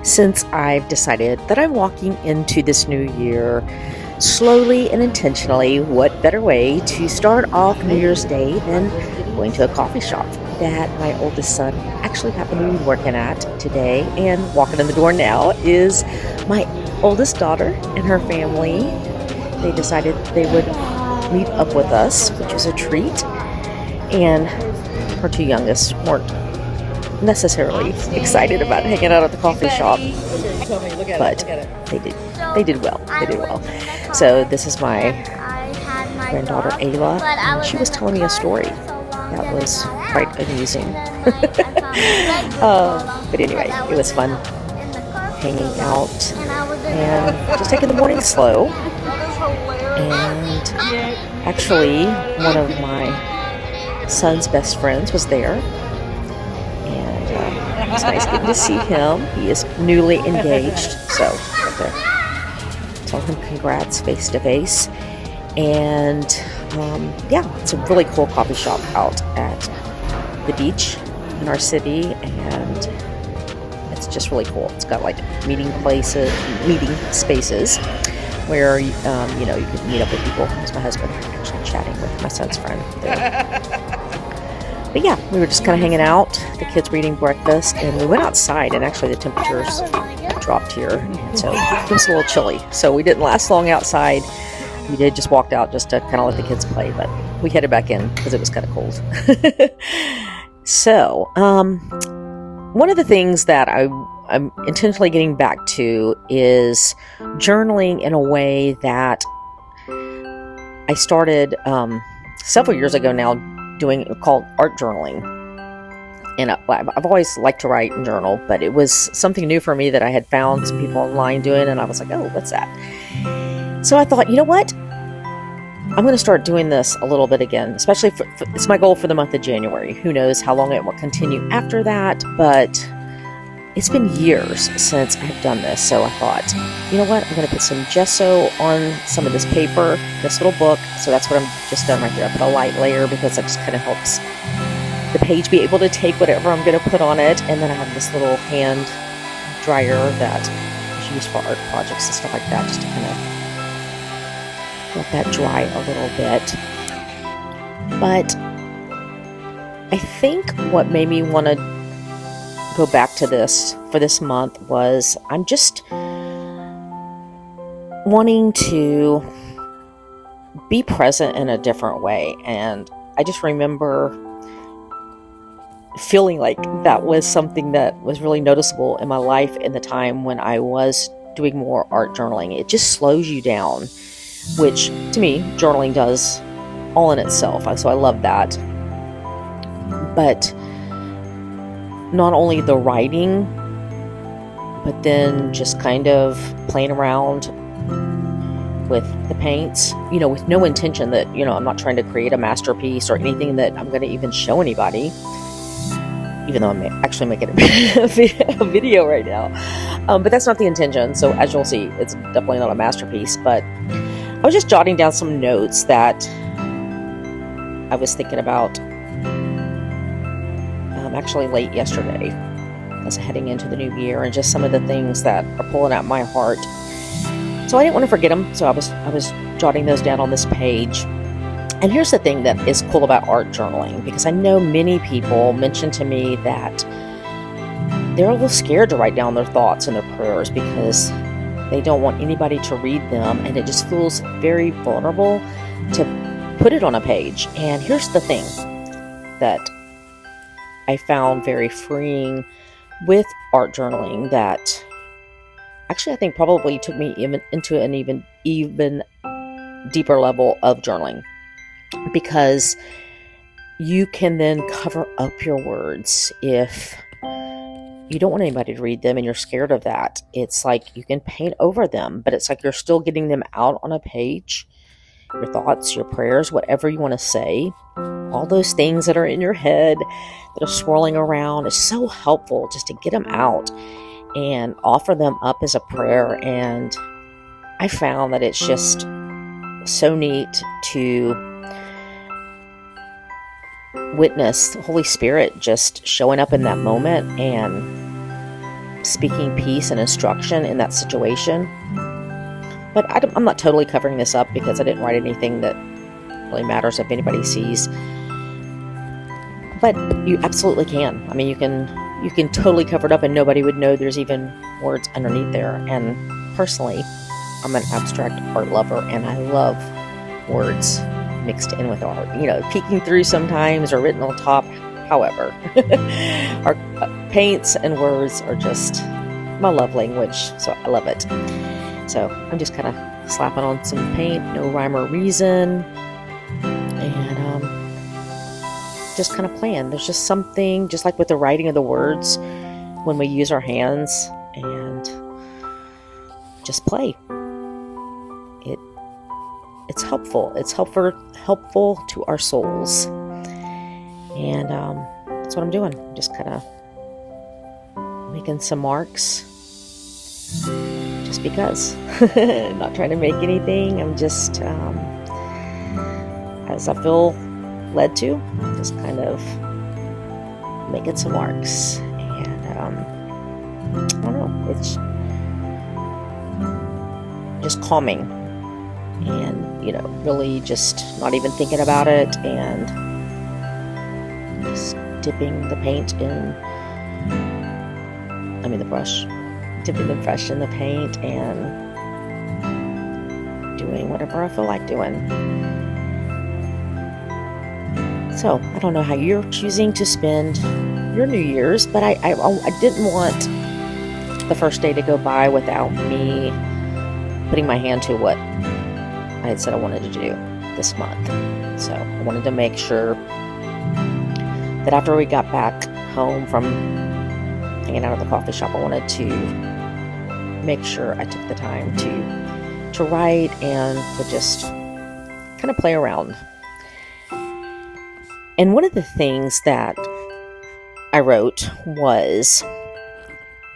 since I've decided that I'm walking into this new year slowly and intentionally, what better way to start off New Year's Day than going to a coffee shop that my oldest son actually happened to be working at today? And walking in the door now is my oldest daughter and her family. They decided they would meet up with us, which was a treat. And her two youngest weren't necessarily excited about hanging out at the coffee shop, but they did well. So this is my granddaughter Ayla, and she was telling me a story that was quite amusing. But anyway, it was fun hanging out and just taking the morning slow. And actually, one of my son's best friends was there. It's nice getting to see him. He is newly engaged, so I got to tell him congrats face to face. And it's a really cool coffee shop out at the beach in our city, and it's just really cool. It's got like meeting spaces where you can meet up with people. It's my husband actually chatting with my son's friend there. But yeah, we were just kind of hanging out. The kids were eating breakfast, and we went outside, and actually the temperatures dropped here, and so it was a little chilly. So we didn't last long outside. We did just walked out just to kind of let the kids play, but we headed back in because it was kind of cold. So, one of the things that I'm intentionally getting back to is journaling in a way that I started several years ago now, doing called art journaling. And I've always liked to write and journal, but it was something new for me that I had found some people online doing, and I was like, oh, what's that? So I thought, you know what? I'm going to start doing this a little bit again, especially it's my goal for the month of January. Who knows how long it will continue after that, but it's been years since I've done this. So I thought, you know what? I'm going to put some gesso on some of this paper, this little book. So that's what I'm just done right there. I put a light layer because that just kind of helps the page be able to take whatever I'm going to put on it. And then I have this little hand dryer that is used for art projects and stuff like that, just to kind of let that dry a little bit. But I think what made me want to go back to this for this month was I'm just wanting to be present in a different way. And I just remember feeling like that was something that was really noticeable in my life in the time when I was doing more art journaling. It just slows you down, which to me, journaling does all in itself. So I love that. But not only the writing, but then just kind of playing around with the paints, with no intention that, I'm not trying to create a masterpiece or anything that I'm going to even show anybody, even though I'm actually making a video right now. But that's not the intention. So as you'll see, it's definitely not a masterpiece, but I was just jotting down some notes that I was thinking about actually late yesterday as heading into the new year, and just some of the things that are pulling at my heart. So I didn't want to forget them, so I was jotting those down on this page. And here's the thing that is cool about art journaling, because I know many people mention to me that they're a little scared to write down their thoughts and their prayers because they don't want anybody to read them, and it just feels very vulnerable to put it on a page. And here's the thing that I found very freeing with art journaling, that actually I think probably took me even into an even deeper level of journaling, because you can then cover up your words if you don't want anybody to read them and you're scared of that. It's like you can paint over them, but it's like you're still getting them out on a page. Your thoughts, your prayers, whatever you want to say, all those things that are in your head that are swirling around, is so helpful just to get them out and offer them up as a prayer. And I found that it's just so neat to witness the Holy Spirit just showing up in that moment and speaking peace and instruction in that situation. But I'm not totally covering this up because I didn't write anything that really matters if anybody sees. But you absolutely can. I mean, you can totally cover it up and nobody would know there's even words underneath there. And personally, I'm an abstract art lover and I love words mixed in with art. Peeking through sometimes or written on top. However, our paints and words are just my love language, so I love it. So I'm just kind of slapping on some paint, no rhyme or reason, and just kind of playing. There's just something, just like with the writing of the words, when we use our hands and just play. It's helpful. It's helpful to our souls. And that's what I'm doing. Just kind of making some marks just because. Not trying to make anything. I'm just, as I feel led to, just kind of making some marks. And I don't know. It's just calming. And, really just not even thinking about it and just dipping the brush, dipping the brush in the paint and doing whatever I feel like doing. So, I don't know how you're choosing to spend your New Year's, but I didn't want the first day to go by without me putting my hand to what I had said I wanted to do this month. So, I wanted to make sure that after we got back home from hanging out at the coffee shop, I wanted to make sure I took the time to write and to just kind of play around. And one of the things that I wrote was,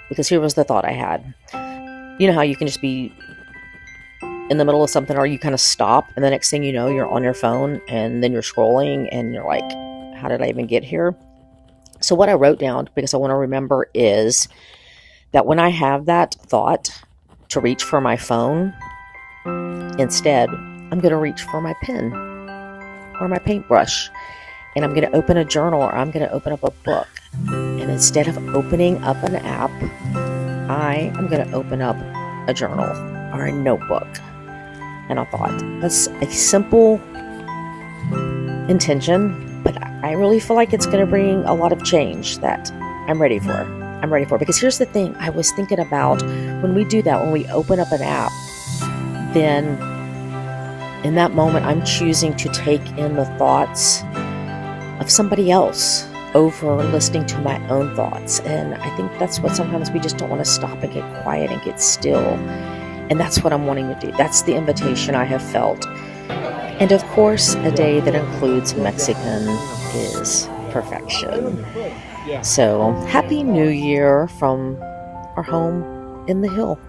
because here was the thought I had. You know how you can just be in the middle of something or you kind of stop and the next thing you know, you're on your phone and then you're scrolling and you're like, how did I even get here? So what I wrote down, because I want to remember, is that when I have that thought to reach for my phone, instead, I'm going to reach for my pen or my paintbrush. And I'm going to open a journal or I'm going to open up a book. And instead of opening up an app, I am going to open up a journal or a notebook. And I thought, that's a simple intention, but I really feel like it's going to bring a lot of change that I'm ready for. Because here's the thing, I was thinking about when we do that, when we open up an app, then in that moment, I'm choosing to take in the thoughts of somebody else over listening to my own thoughts. And I think that's what sometimes we just don't want to stop and get quiet and get still. And that's what I'm wanting to do. That's the invitation I have felt. And of course, a day that includes Mexican is perfection. So, Happy New Year from our home in the hill.